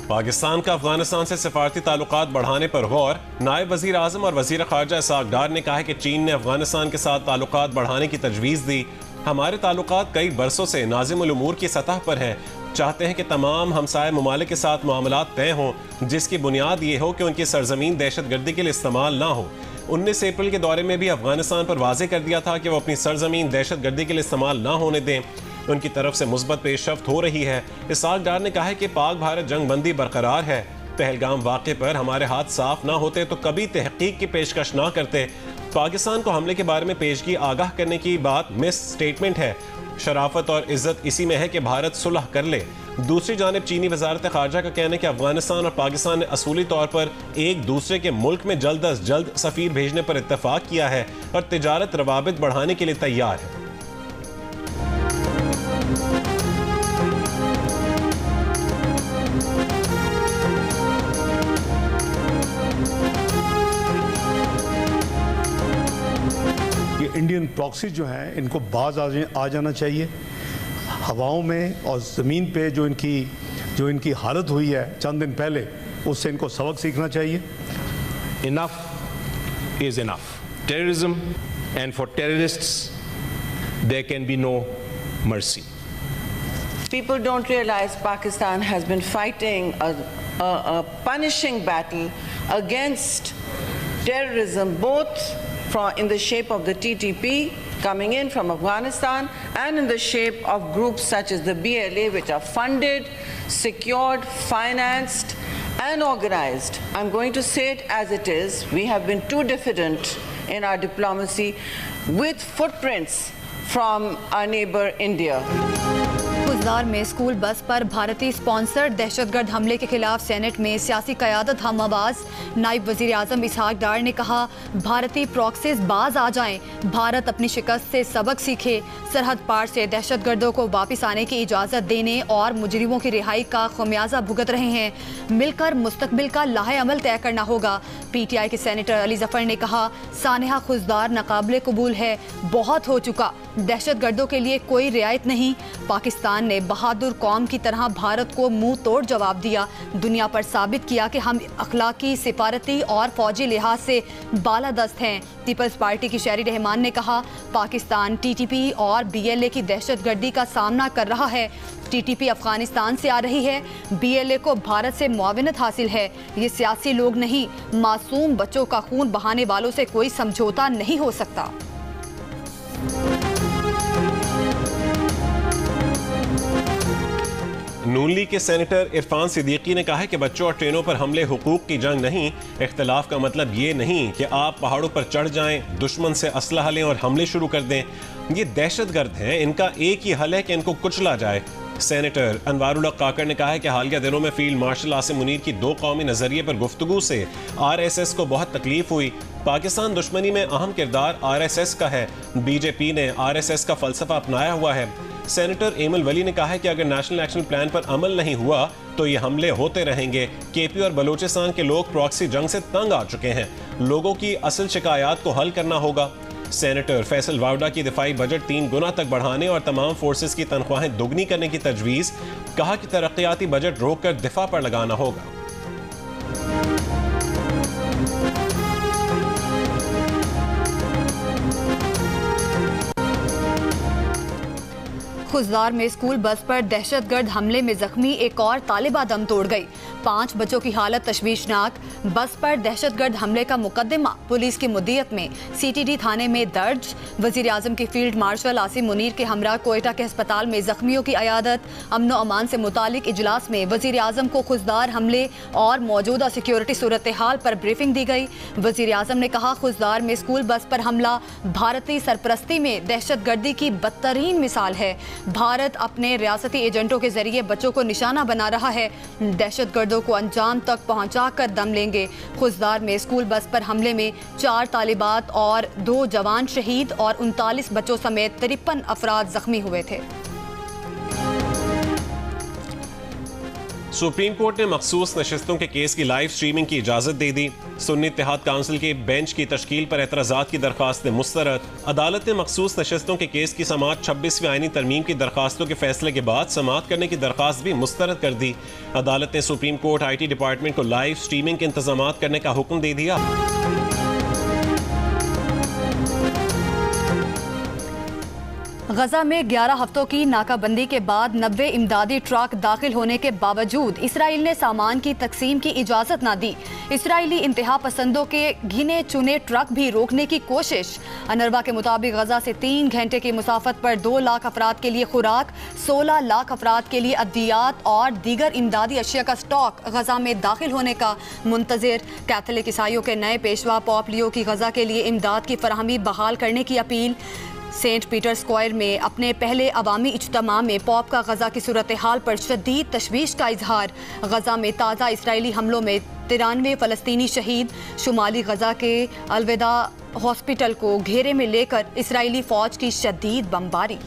पाकिस्तान का अफगानिस्तान से सिफारती ताल्लुकात बढ़ाने पर गौर। नायब वजीर आजम और वजीर खारजा इसहाक डार ने कहा है कि चीन ने अफगानिस्तान के साथ ताल्लुकात बढ़ाने की तजवीज़ दी। हमारे ताल्लुकात कई बरसों से नाज़िमुल उमूर की सतह पर हैं। चाहते हैं कि तमाम हमसाय ममालिक के साथ मामलात तय हों, जिसकी बुनियाद ये हो कि उनकी सरजमीन दहशतगर्दी के लिए इस्तेमाल ना हो। 19 अप्रैल के दौरे में भी अफगानिस्तान पर वाजे कर दिया था कि वो अपनी सरजमीन दहशतगर्दी के लिए इस्तेमाल ना होने दें। उनकी तरफ से मुस्बत पेशरफ्त हो रही है। इसहाक डार ने कहा है कि पाक भारत जंग बंदी बरकरार है। पहलगाम वाक़े पर हमारे हाथ साफ ना होते तो कभी तहकीक की पेशकश ना करते। पाकिस्तान को हमले के बारे में पेशगी आगाह करने की बात मिस स्टेटमेंट है। शराफत और इज्जत इसी में है कि भारत सुलह कर ले। दूसरी जानिब चीनी वजारत खारजा का कहना है कि अफगानिस्तान और पाकिस्तान ने असूली तौर पर एक दूसरे के मुल्क में जल्द अज जल्द सफ़ीर भेजने पर इत्तफाक किया है और तिजारत रवाबित बढ़ाने के लिए तैयार है। इंडियन प्रॉक्सी जो हैं इनको बाज आ जाना चाहिए। हवाओं में और ज़मीन पे जो इनकी हालत हुई है चंद दिन पहले, उससे इनको सबक सीखना चाहिए। Enough is enough. Terrorism, and for terrorists there can be no mercy. People don't realize Pakistan has been fighting a punishing battle against terrorism, both in the shape of the TTP coming in from Afghanistan and in the shape of groups such as the BLA, which are funded, secured, financed and organized. I'm going to say it as it is. We have been too diffident in our diplomacy with footprints from our neighbor India. Khuzdar में school bus पर भारतीय sponsored दहशतगर्द हमले के खिलाफ senate में सियासी क़यादत हम आवाज़। नायब वज़ीर आज़म इसहाक डार ने कहा, भारतीय प्रॉक्सीज बाज आ जाएं, भारत अपनी शिकस्त से सबक सीखे, सरहद पार से दहशतगर्दों को वापस आने की इजाज़त देने और मुजरिमों की रिहाई का खमियाजा भुगत रहे हैं। मिलकर मुस्तकबिल का लाहे अमल तय करना होगा। PTI के सेनेटर अली जफ़र ने कहा, सानिहा खुजदार नाकाबिले कबूल है, बहुत हो चुका, दहशतगर्दों के लिए कोई रियायत नहीं। पाकिस्तान ने बहादुर कौम की तरह भारत को मुंह तोड़ जवाब दिया, दुनिया पर साबित किया कि हम अखलाकी, सिफारती और फौजी लिहाज से बालादस्त हैं। पीपल्स पार्टी की शहरी रहमान ने कहा, पाकिस्तान TTP और BLA की दहशतगर्दी का सामना कर रहा है। TTP अफगानिस्तान से आ रही है, BLA को भारत से मुआविनत हासिल है। ये सियासी लोग नहीं, मासूम बच्चों का खून बहाने वालों से कोई समझौता नहीं हो सकता। नून लीग के सेनेटर इरफान सिद्दीकी ने कहा है कि बच्चों और ट्रेनों पर हमले हुकूक की जंग नहीं। इख्तिलाफ का मतलब ये नहीं कि आप पहाड़ों पर चढ़ जाएं, दुश्मन से असलहा लें और हमले शुरू कर दें। ये दहशतगर्द हैं, इनका एक ही हल है कि इनको कुचला जाए। सेनेटर अनवारुल हक काकड़ ने कहा है कि हालिया दिनों में फील्ड मार्शल आसिम मुनीर की दो कौमी नजरिए पर गुफ्तगू से RSS को बहुत तकलीफ हुई। पाकिस्तान दुश्मनी में अहम किरदार RSS का है। BJP ने RSS का फलसफा अपनाया हुआ है। सेनेटर एमल वली ने कहा है कि अगर नेशनल एक्शन प्लान पर अमल नहीं हुआ तो ये हमले होते रहेंगे। KP और बलूचिस्तान के लोग प्रॉक्सी जंग से तंग आ चुके हैं, लोगों की असल शिकायत को हल करना होगा। सेनेटर फैसल वावडा की दिफाई बजट 3 गुना तक बढ़ाने और तमाम फोर्सेस की तनख्वाहें दोगुनी करने की तजवीज़। कहा कि तरक्याती बजट रोक कर दिफा पर लगाना होगा। खुजदार में स्कूल बस पर दहशतगर्द हमले में जख्मी एक और तालिबा दम तोड़ गई। 5 बच्चों की हालत तशवीशनाक। बस पर दहशतगर्द हमले का मुकदमा पुलिस की मुद्दियत में CTD थाने में दर्ज। वजीर आजम की फील्ड मार्शल आसिम मुनीर के हमरा कोयटा के अस्पताल में जख्मियों की अयादत। अमन अमान से मुतालिक इजलास में वजीर आजम को खुजदार हमले और मौजूदा सिक्योरिटी सूरत हाल पर ब्रीफिंग दी गई। वजीर आजम ने कहा, खुजदार में स्कूल बस पर हमला भारतीय सरपरस्ती में दहशतगर्दी की बदतरीन मिसाल है। भारत अपने रियासती एजेंटों के जरिए बच्चों को निशाना बना रहा है, दहशतगर्दों को अंजाम तक पहुंचाकर दम लेंगे। खुजदार में स्कूल बस पर हमले में 4 तालिबात और 2 जवान शहीद और 39 बच्चों समेत 53 अफराद जख्मी हुए थे। सुप्रीम कोर्ट ने मखसूस नशिस्तों के केस की लाइव स्ट्रीमिंग की इजाजत दे दी। सुन्नी इत्तेहाद काउंसिल के बेंच की तश्कील पर एतराज़ात की दरख्वास्तें मुस्तरद। अदालत ने मखसूस नशिस्तों के केस की समाअत 26वीं आईनी तरमीम की दरख्वास्तों के फैसले के बाद समाअत करने की दरख्वास्त भी मुस्तरद कर दी। अदालत ने सुप्रीम कोर्ट IT डिपार्टमेंट को लाइव स्ट्रीमिंग के इंतजाम करने का हुक्म दे दिया। गजा में 11 हफ्तों की नाकाबंदी के बाद 90 इमदादी ट्रक दाखिल होने के बावजूद इसराइल ने सामान की तकसीम की इजाज़त न दी। इसराइली इंतहा पसंदों के गिने चुने ट्रक भी रोकने की कोशिश। अनरवा के मुताबिक गजा से 3 घंटे की मुसाफत पर 2 लाख अफराद के लिए खुराक, 16 लाख अफराद के लिए अद्वियात और दीगर इमदादी अशिया का स्टॉक गजा में दाखिल होने का मुंतज़िर। कैथोलिक ईसाइयों के नए पेशवा पोप लियो की गजा के लिए इमदाद की फराहमी बहाल करने की अपील। सेंट पीटर स्क्वायर में अपने पहले अवामी इज्तिमा में पॉप का गजा की सूरत हाल पर शदीद तशवीश का इजहार। गजा में ताज़ा इसराइली हमलों में 93 फ़लस्तीनी शहीद। शुमाली गजा के अलविदा हॉस्पिटल को घेरे में लेकर इसराइली फ़ौज की शदीद बमबारी।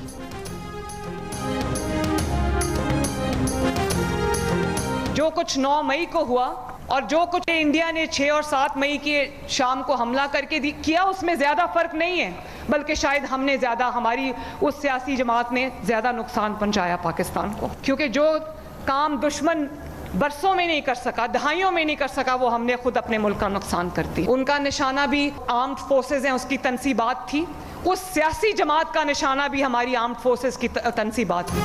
जो कुछ 9 मई को हुआ और जो कुछ इंडिया ने 6 और 7 मई की शाम को हमला करके किया, उसमें ज़्यादा फ़र्क नहीं है, बल्कि शायद हमने ज़्यादा, हमारी उस सियासी जमात ने ज़्यादा नुकसान पहुंचाया पाकिस्तान को। क्योंकि जो काम दुश्मन बरसों में नहीं कर सका, दहाइयों में नहीं कर सका, वो हमने खुद अपने मुल्क का नुकसान कर दी। उनका निशाना भी आर्म्ड फोर्सेज हैं, उसकी तनसीबात थी। उस सियासी जमात का निशाना भी हमारी आर्म्ड फोर्सेज की तनसीबात थी।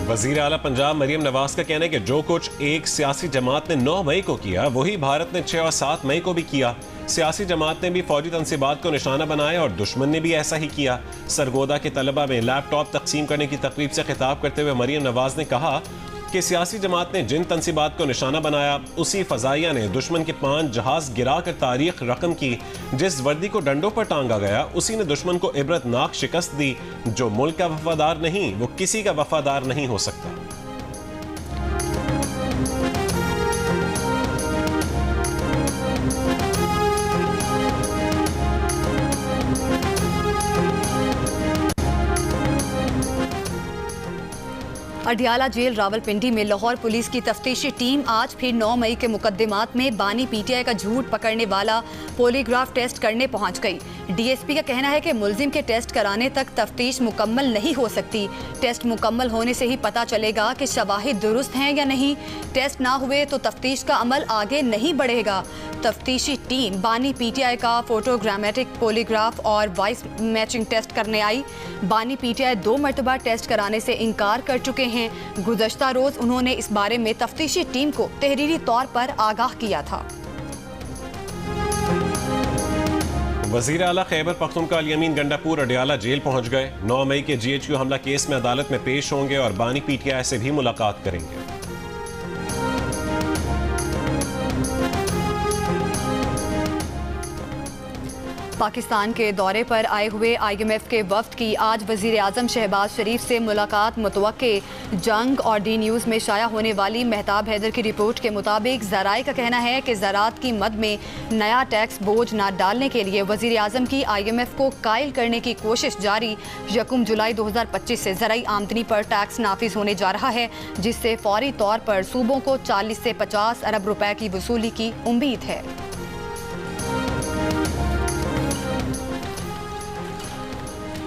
वज़ीर आला पंजाब मरियम नवाज का कहना है कि जो कुछ एक सियासी जमात ने 9 मई को किया, वही भारत ने 6 और 7 मई को भी किया। सियासी जमात ने भी फौजी तनसीबात को निशाना बनाया और दुश्मन ने भी ऐसा ही किया। सरगोदा के तलबा में लैपटॉप तकसीम करने की तकरीब से खिताब करते हुए मरियम नवाज ने कहा कि सियासी जमात ने जिन तनसीबात को निशाना बनाया, उसी फजाइया ने दुश्मन के 5 जहाज गिरा कर तारीख रकम की। जिस वर्दी को डंडों पर टांगा गया, उसी ने दुश्मन को इबरतनाक शिकस्त दी। जो मुल्क का वफादार नहीं, वो किसी का वफादार नहीं हो सकता। अडियाला जेल रावलपिंडी में लाहौर पुलिस की तफ्तीशी टीम आज फिर 9 मई के मुकदमात में बानी PTI का झूठ पकड़ने वाला पॉलीग्राफ टेस्ट करने पहुंच गई। DSP का कहना है कि मुल्जिम के टेस्ट कराने तक तफ्तीश मुकम्मल नहीं हो सकती। टेस्ट मुकम्मल होने से ही पता चलेगा कि शवाहिद दुरुस्त हैं या नहीं। टेस्ट ना हुए तो तफ्तीश का अमल आगे नहीं बढ़ेगा। तफ्तीशी टीम बानी PTI का फोटोग्रामेटिक पॉलीग्राफ और वॉइस मैचिंग टेस्ट करने आई। बानी PTI 2 मरतबा टेस्ट कराने से इनकार कर चुके हैं। गुज़श्ता रोज उन्होंने इस बारे में तफ्तीशी टीम को तहरीरी तौर पर आगाह किया था। वज़ीर आला खैबर पख्तूनख्वा अली अमीन गंडापुर अडियाला जेल पहुंच गए। 9 मई के GHQ हमला केस में अदालत में पेश होंगे और बानी PTI से भी मुलाकात करेंगे। पाकिस्तान के दौरे पर आए हुए IMF के वफ्द की आज वज़ीर आज़म शहबाज शरीफ से मुलाकात मुतवक्के। जंग और D न्यूज़ में शाया होने वाली मेहताब हैदर की रिपोर्ट के मुताबिक ज़राए का कहना है कि ज़राअत की मद में नया टैक्स बोझ न डालने के लिए वज़ीर आज़म की IMF को कायल करने की कोशिश जारी। 1 जुलाई 2025 से ज़राई आमदनी पर टैक्स नाफिज होने जा रहा है, जिससे फौरी तौर पर सूबों को 40 से 50 अरब रुपए की वसूली की उम्मीद है।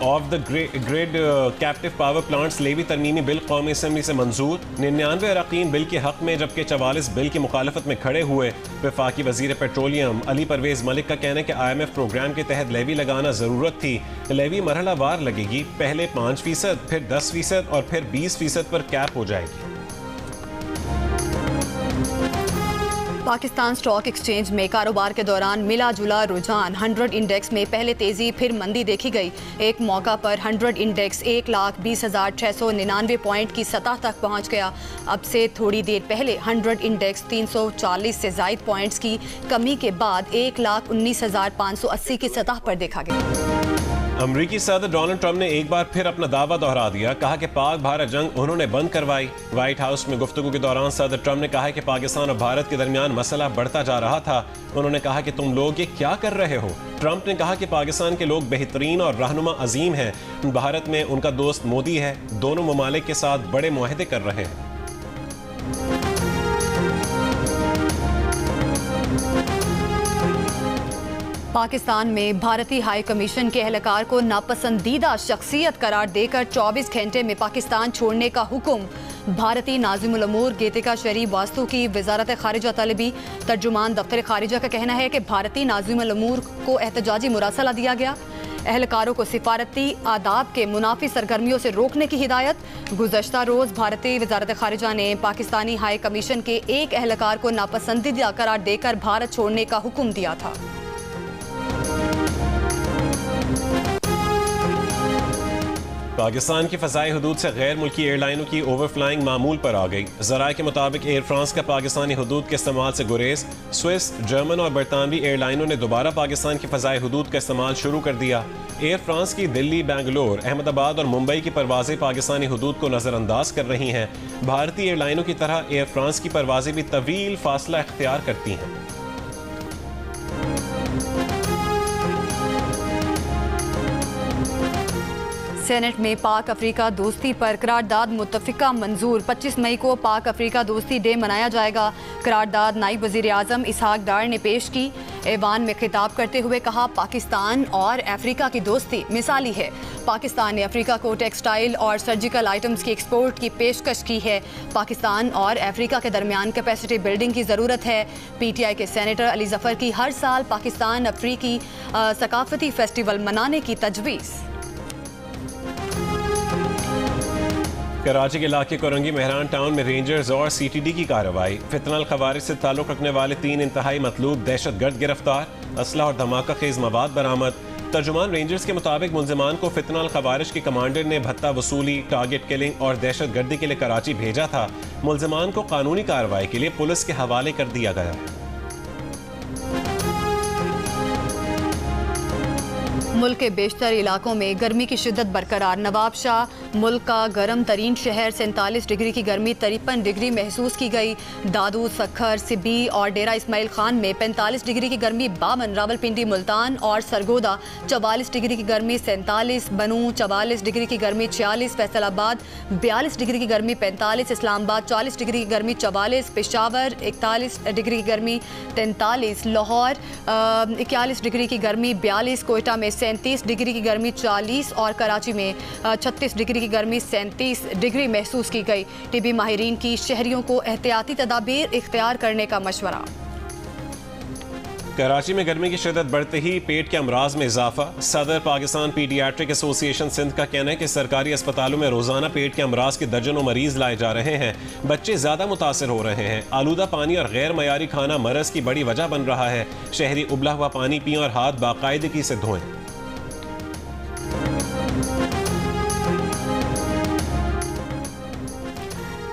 Off the grid captive power plants levy तरमीमी बिल कौमी असम्बली से मंजूर। 99 अरकान बिल के हक में जबकि 44 बिल की मुखालफत में खड़े हुए। वफाकी वजीर पेट्रोलियम अली परवेज मलिक का कहना है कि IMF प्रोग्राम के तहत लेवी लगाना ज़रूरत थी। लेवी मरहला वार लगेगी, पहले 5%, फिर 10% और फिर 20% पर कैप हो जाएगी। पाकिस्तान स्टॉक एक्सचेंज में कारोबार के दौरान मिला जुला रुझान। 100 इंडेक्स में पहले तेजी फिर मंदी देखी गई। एक मौका पर 100 इंडेक्स 1,20,699 पॉइंट की सतह तक पहुंच गया। अब से थोड़ी देर पहले 100 इंडेक्स 340 से जायद पॉइंट्स की कमी के बाद 1,19,580 की सतह पर देखा गया। अमरीकी सदर डोनाल्ड ट्रंप ने एक बार फिर अपना दावा दोहरा दिया। कहा कि पाक भारत जंग उन्होंने बंद करवाई। व्हाइट हाउस में गुफ्तगू के दौरान सदर ट्रंप ने कहा कि पाकिस्तान और भारत के दरमियान मसला बढ़ता जा रहा था। उन्होंने कहा कि तुम लोग ये क्या कर रहे हो। ट्रंप ने कहा कि पाकिस्तान के लोग बेहतरीन और रहनुमा अजीम हैं। भारत में उनका दोस्त मोदी है। दोनों ममालिक के साथ बड़े मुआहदे कर रहे हैं। पाकिस्तान में भारतीय हाई कमीशन के एहलकार को नापसंदीदा शख्सियत करार देकर 24 घंटे में पाकिस्तान छोड़ने का हुक्म। भारतीय नाज़िमुल अमूर गीतिका शरीफ वास्तु की वजारत खारिजा तलबी। तर्जुमान दफ्तर खारिजा का कहना है कि भारतीय नाज़िमुल अमूर को एहतजाजी मुरासला दिया गया। एहलकारों को सिफारती आदाब के मुनाफी सरगर्मियों से रोकने की हिदायत। गुज़श्ता रोज़ भारतीय वजारत खारिजा ने पाकिस्तानी हाई कमीशन के एक एहलकार को नापसंदीदा करार देकर भारत छोड़ने का हुक्म दिया था। पाकिस्तान की फ़ज़ाई हदूद से गैर मुल्की एयरलाइनों की ओवरफ्लाइंग मामूल पर आ गई। ज़राए के मुताबिक एयर फ्रांस का पाकिस्तानी हदूद के इस्तेमाल से गुरेज। स्विस, जर्मन और बरतानवी एयरलाइनों ने दोबारा पाकिस्तान की फ़ज़ाई हदूद का इस्तेमाल शुरू कर दिया। एयर फ्रांस की दिल्ली, बेंगलोर, अहमदाबाद और मुंबई की परवाजें पाकिस्तानी हदूद को नज़रअंदाज कर रही हैं। भारतीय एयरलाइनों की तरह एयर फ्रांस की परवाजें भी तवील फासला इख्तियार करती हैं। सेनेट में पाक अफ्रीका दोस्ती पर करारदाद मुत्तफिका मंजूर। 25 मई को पाक अफ्रीका दोस्ती डे मनाया जाएगा। करारदाद नायब वज़ीर आज़म इसहाक डार ने पेश की। ऐवान में खिताब करते हुए कहा, पाकिस्तान और अफ्रीका की दोस्ती मिसाली है। पाकिस्तान ने अफ्रीका को टेक्सटाइल और सर्जिकल आइटम्स की एक्सपोर्ट की पेशकश की है। पाकिस्तान और अफ्रीका के दरमियान कैपेसिटी बिल्डिंग की ज़रूरत है। PTI के सेनेटर अली जफ़र की हर साल पाकिस्तान अफ्रीकी सकाफती फेस्टिवल मनाने की तजवीज़। कराची के इलाके कोरंगी मेहरान टाउन में रेंजर्स और CTD की कार्रवाई। फितनल खवारिज से ताल्लुक़ रखने वाले 3 इंतहाई मतलूब दहशतगर्द गिरफ्तार। असला और धमाका खेज मवाद बरामद। तर्जुमान रेंजर्स के मुताबिक मुलजिमान को फितनल खवारिज के कमांडर ने भत्ता वसूली, टारगेट किलिंग और दहशतगर्दी के लिए कराची भेजा था। मुलजिमान को कानूनी कार्रवाई के लिए पुलिस के हवाले कर दिया गया है। मुल्क के बेशतर इलाकों में गर्मी की शिद्दत बरकरार। नवाब शाह मुल्क का गर्म तरीन शहर, 47 डिग्री की गर्मी 53 डिग्री महसूस की गई। दादूद, सखर, सिब्बी और डेरा इस्माइल खान में 45 डिग्री की गर्मी 52, रावलपिंडी, मुल्तान और सरगोदा 44 डिग्री की गर्मी 47, बनू 44 डिग्री की गर्मी 46, फैसलाबाद 42 डिग्री की गर्मी 45, इस्लामाबाद 40 डिग्री की गर्मी 44, पेशावर 41 डिग्री की गर्मी 43, लाहौर 41 डिग्री की गर्मी 42, कोयटा में 37 डिग्री की गर्मी 40 और कराची में 36 डिग्री की गर्मी 37 डिग्री महसूस की गई। टिबी माहिरीन की शहरियों को एहतियाती तदाबीर इख्तियार करने का मशवरा। कराची में गर्मी की शिद्दत बढ़ते ही पेट के अमराज में इजाफा। सदर पाकिस्तान पीडियाट्रिक एसोसिएशन सिंध का कहना है कि सरकारी अस्पतालों में रोजाना पेट के अमराज के दर्जनों मरीज लाए जा रहे हैं। बच्चे ज्यादा मुतासर हो रहे हैं। आलूदा पानी और गैर मयारी खाना मरज की बड़ी वजह बन रहा है। शहरी उबला हुआ पानी पिएं और हाथ बाकायदगी से धोएं।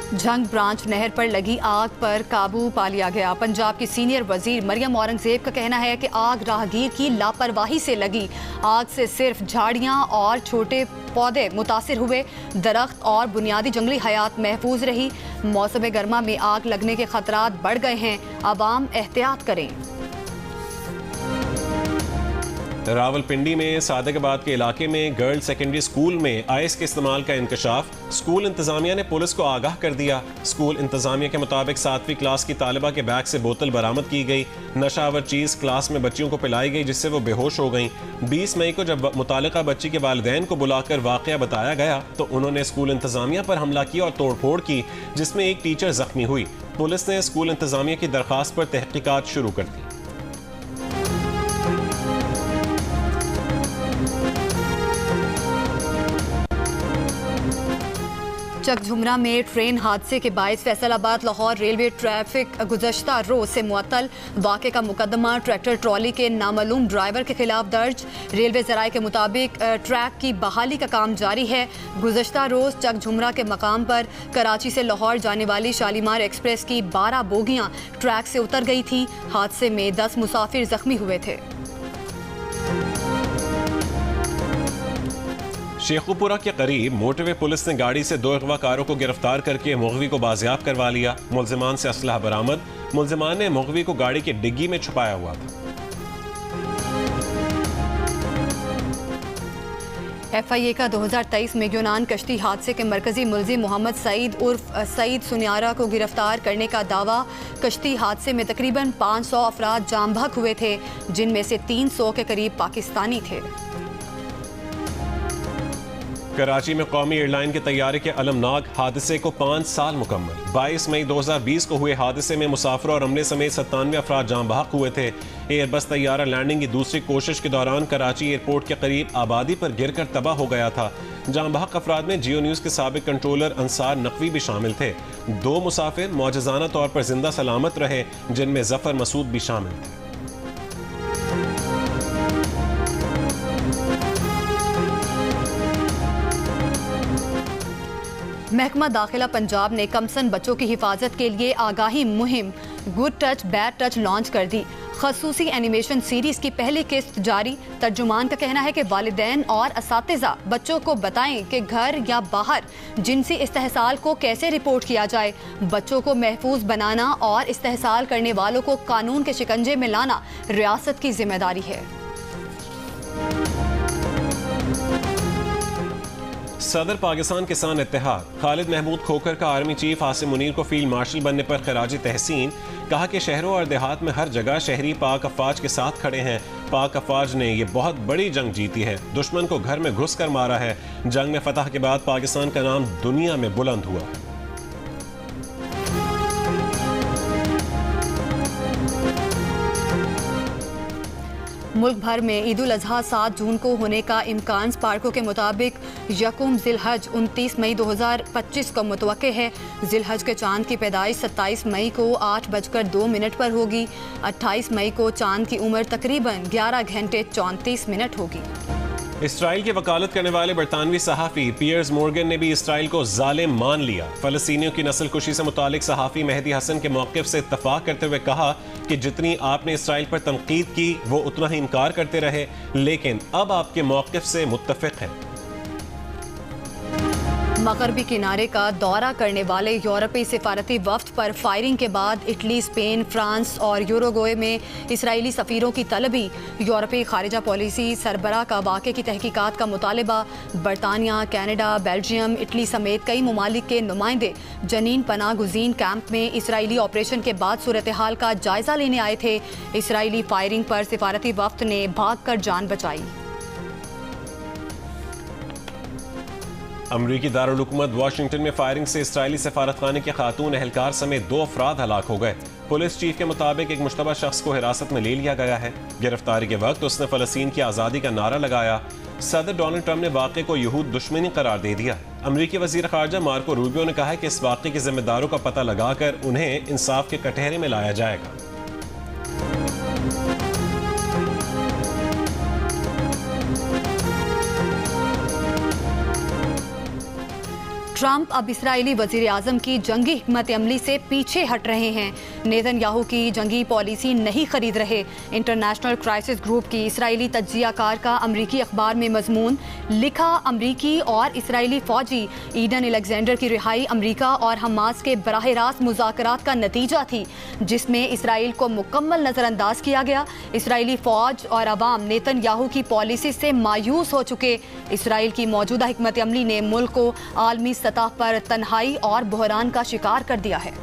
झंग ब्रांच नहर पर लगी आग पर काबू पा लिया गया। पंजाब की सीनियर वजीर मरियम औरंगजेब का कहना है कि आग राहगीर की लापरवाही से लगी। आग से सिर्फ झाड़ियां और छोटे पौधे मुतासिर हुए, दरख्त और बुनियादी जंगली हयात महफूज रही। मौसम गर्मा में आग लगने के खतरात बढ़ गए हैं, आवाम एहतियात करें। रावलपिंडी में सादिकाबाद के इलाके में गर्ल सेकेंडरी स्कूल में आइस के इस्तेमाल का इंकशाफ। स्कूल इंतजामिया ने पुलिस को आगाह कर दिया। स्कूल इंतजामिया के मुताबिक 7वीं क्लास की तालिबा के बैग से बोतल बरामद की गई। नशावर चीज़ क्लास में बच्चियों को पिलाई गई जिससे वो बेहोश हो गईं। 20 मई को जब मुतालिका बच्ची के वालिदैन को बुलाकर वाक़या बताया गया तो उन्होंने स्कूल इंतजामिया पर हमला किया और तोड़फोड़ की, जिसमें एक टीचर जख्मी हुई। पुलिस ने स्कूल इंतजामिया की दरख्वास्त पर तहकीकात शुरू कर दी। चकझुमरा में ट्रेन हादसे के बायस फैसलाबाद लाहौर रेलवे ट्रैफिक गुज़श्ता रोज से मुअत्तल। वाक़े का मुकदमा ट्रैक्टर ट्रॉली के नामालूम ड्राइवर के खिलाफ दर्ज। रेलवे ज़राए के मुताबिक ट्रैक की बहाली का काम जारी है। गुज़श्ता रोज चकझुमरा के मकाम पर कराची से लाहौर जाने वाली शालीमार एक्सप्रेस की 12 बोगियां ट्रैक से उतर गई थी। हादसे में 10 मुसाफिर जख्मी हुए थे। शेखुपुरा के करीब मोटरवे पुलिस ने गाड़ी से 2 अगवाकारों को गिरफ्तार करके मुग़वी को बाजियाब करवा लिया। मुलजिमान से असलहा बरामद। मुलजिमान ने मुग़वी को गाड़ी की डिग्गी में छुपाया हुआ था। FIA का 2023 में यूनान कश्ती हादसे के मरकजी मुलजिम मोहम्मद सईद उर्फ सईद सुनियारा को गिरफ्तार करने का दावा। कश्ती हादसे में तकरीबन 500 अफराद जाम बहक हुए थे, जिनमें से 300 के करीब पाकिस्तानी थे। कराची में कौमी एयरलाइन के तैयारे के अलमनाक हादसे को 5 साल मुकम्मल। 22 मई 2020 को हुए हादसे में मुसाफिरों और अमले समेत 97 अफराद जाम बहक हुए थे। एयरबस तैयारा लैंडिंग की दूसरी कोशिश के दौरान कराची एयरपोर्ट के करीब आबादी पर गिरकर तबाह हो गया था। जाम बहक अफराद में जियो न्यूज़ के साबिक कंट्रोलर अंसार नकवी भी शामिल थे। 2 मुसाफिर मौजज़ाना तौर पर जिंदा सलामत रहे, जिनमें जफर मसूद भी शामिल थे। महकमा दाखिला पंजाब ने कमसन बच्चों की हिफाजत के लिए आगाही मुहिम good touch bad touch launch कर दी। खसूसी एनिमेशन सीरीज की पहली किस्त जारी। तर्जुमान का कहना है कि वालिदैन और असातिज़ा बच्चों को बताएं कि घर या बाहर जिनसी इस्तेहसाल को कैसे रिपोर्ट किया जाए। बच्चों को महफूज बनाना और इस्तेहसाल करने वालों को कानून के शिकंजे में लाना रियासत की जिम्मेदारी है। सदर पाकिस्तान किसान इत्तेहाद खालिद महमूद खोखर का आर्मी चीफ आसिम मुनीर को फील्ड मार्शल बनने पर खराजी तहसीन। कहा कि शहरों और देहात में हर जगह शहरी पाक अफवाज के साथ खड़े हैं। पाक अफवाज ने ये बहुत बड़ी जंग जीती है, दुश्मन को घर में घुस कर मारा है। जंग में फतह के बाद पाकिस्तान का नाम दुनिया में बुलंद हुआ है। मुल्क भर में ईद उल अजहा 7 जून को होने का इम्कान। स्पार्को के मुताबिक यकुम जिलहज 29 मई 2025 को मुतवक्के है। जिलहज के चांद की पैदाइश 27 मई को 8:02 पर होगी। 28 मई को चांद की उम्र तकरीबन 11 घंटे 34 मिनट होगी। इसराइल की वकालत करने वाले बरतानवी सहाफ़ी पियर्स मोर्गन ने भी इसराइल को जालिम मान लिया। फ़लस्तीनियों की नस्ल कुशी से मुतालिक सहाफ़ी मेहदी हसन के मौक़िफ़ से इत्तफ़ाक़ करते हुए कहा कि जितनी आपने इसराइल पर तनक़ीद की वो उतना ही इनकार करते रहे, लेकिन अब आपके मौक़िफ़ से मुत्तफ़िक़ है। मगरबी किनारे का दौरा करने वाले यूरोपीय सिफारती वफ्द पर फायरिंग के बाद इटली, स्पेन, फ्रांस और यूरोगोए में इसराइली सफ़ीरों की तलबी। यूरोपीय खारिजा पॉलिसी सरबराह का वाक़े की तहकीकात का मुतालबा। बरतानिया, कनाडा, बेल्जियम, इटली समेत कई ममालिक के नुमाइंदे जनीन पनाह गुज़ीन कैंप में इसराइली ऑपरेशन के बाद सूरत हाल का जायज़ा लेने आए थे। इसराइली फायरिंग पर सिफारती वफ्द ने भाग कर जान बचाई। अमरीकी दारुल हुकूमत वाशिंगटन में फायरिंग से इसराइली सफारतखाने के खातून एहलकार समेत 2 अफराद हलाक हो गए। पुलिस चीफ के मुताबिक एक मुश्तबा शख्स को हिरासत में ले लिया गया है। गिरफ्तारी के वक्त उसने फ़लस्तीन की आज़ादी का नारा लगाया। सदर डोनाल्ड ट्रंप ने वाक़े को यहूद दुश्मनी करार दे दिया। अमरीकी वज़ीर ख़ारजा मार्को रूबियो ने कहा है कि इस वाक़े के जिम्मेदारों का पता लगाकर उन्हें इंसाफ के कटहरे में लाया जाएगा। ट्रंप अब इसराइली वज़ीर आज़म की जंगी हिकमत अमली से पीछे हट रहे हैं। नेतन्याहू की जंगी पॉलिसी नहीं खरीद रहे। इंटरनेशनल क्राइसिस ग्रुप की इसराइली तज्जियाकार का अमरीकी अखबार में मजमून लिखा, अमरीकी और इसराइली फौजी ईडन अलेक्जेंडर की रिहाई अमरीका और हमास के बराह रास्त मुज़ाकरात का नतीजा थी, जिसमें इसराइल को मुकम्मल नज़रअंदाज किया गया। इसराइली फौज और अवाम नेतन्याहू की पॉलिसी से मायूस हो चुके। इसराइल की मौजूदा हिकमत अमली ने मुल्क को आलमी सतह पर तन्हाई और बहरान का शिकार कर दिया है।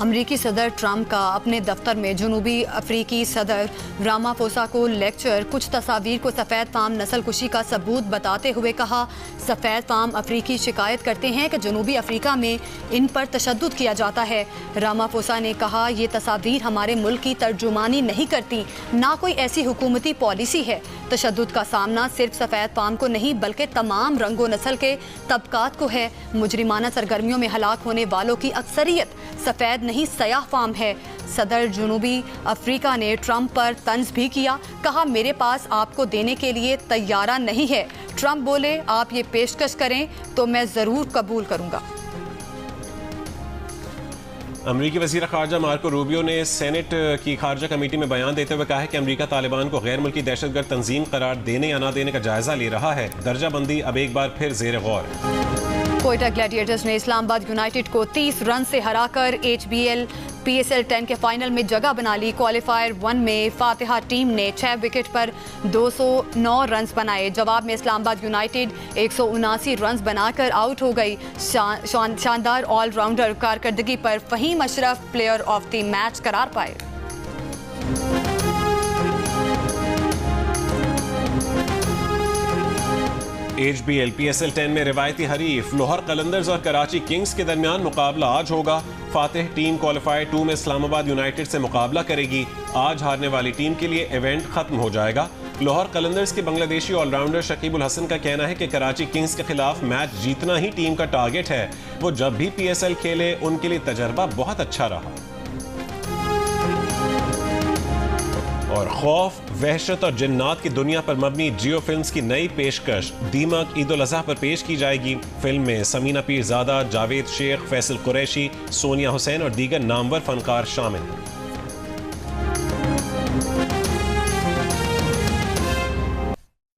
अमरीकी सदर ट्रंप का अपने दफ्तर में जनूबी अफ्रीकी सदर रामाफोसा को लेक्चर। कुछ तस्वीर को सफ़ेद फाम नस्ल कुशी का सबूत बताते हुए कहा, सफ़ेद फाम अफ्रीकी शिकायत करते हैं कि जनूबी अफ्रीका में इन पर तशद्दुद किया जाता है। रामाफोसा ने कहा, ये तस्वीर हमारे मुल्क की तर्जुमानी नहीं करती, ना कोई ऐसी हुकूमती पॉलिसी है। तशद्दुद का सामना सिर्फ सफ़ेद फाम को नहीं बल्कि तमाम रंगो नस्ल के तबकात को है। मुजरिमाना सरगर्मियों में हलाक होने वालों की अक्सरियत सफ़ेद नहीं सयाह फाम है। सदर जनूबी अफ्रीका ने ट्रंप पर तंज भी किया, कहा मेरे पास आपको देने के लिए तैयारा नहीं है। ट्रंप बोले, आप ये पेशकश करें तो मैं ज़रूर कबूल करूँगा। अमरीकी वज़ीर ख़ारजा मार्को रूबियो ने सेनेट की ख़ारजा कमेटी में बयान देते हुए कहा है कि अमरीका तालिबान को गैर मुल्की दहशतगर्द तंजीम करार देने या ना देने का जायज़ा ले रहा है। दर्जाबंदी अब एक बार फिर ज़ेर गौर। कोयटा ग्लैडिएटर्स ने इस्लामाबाद यूनाइटेड को 30 रन से हराकर HBL PSL 10 के फाइनल में जगह बना ली। क्वालिफायर 1 में फातिहा टीम ने 6 विकेट पर 209 रन्स बनाए। जवाब में इस्लामाबाद यूनाइटेड 179 रन्स बनाकर आउट हो गई। शानदार ऑलराउंडर कारकर्दगी पर Fahim Ashraf player of the match करार पाए। HBL PSL 10 में रिवायती हरीफ लाहौर कलंदर्स और कराची किंग्स के दरमियान मुकाबला आज होगा। फातिह टीम क्वालिफायर 2 में इस्लामाबाद यूनाइटेड से मुकाबला करेगी। आज हारने वाली टीम के लिए इवेंट खत्म हो जाएगा। लाहौर कलंदर्स के बांग्लादेशी ऑलराउंडर शकीबुल हसन का कहना है कि कराची किंग्स के खिलाफ मैच जीतना ही टीम का टारगेट है। वो जब भी PSL खेले उनके लिए तजर्बा बहुत अच्छा रहा। और खौफ, वहशत और जिन्नात की दुनिया पर मबनी जियो फिल्म्स की नई पेशकश दीमक ईद उल अज़हा पर पेश की जाएगी। फिल्म में समीना पीरज़ादा, जावेद शेख, फैसल कुरैशी, सोनिया हुसैन और दीगर नामवर फनकार शामिल हैं।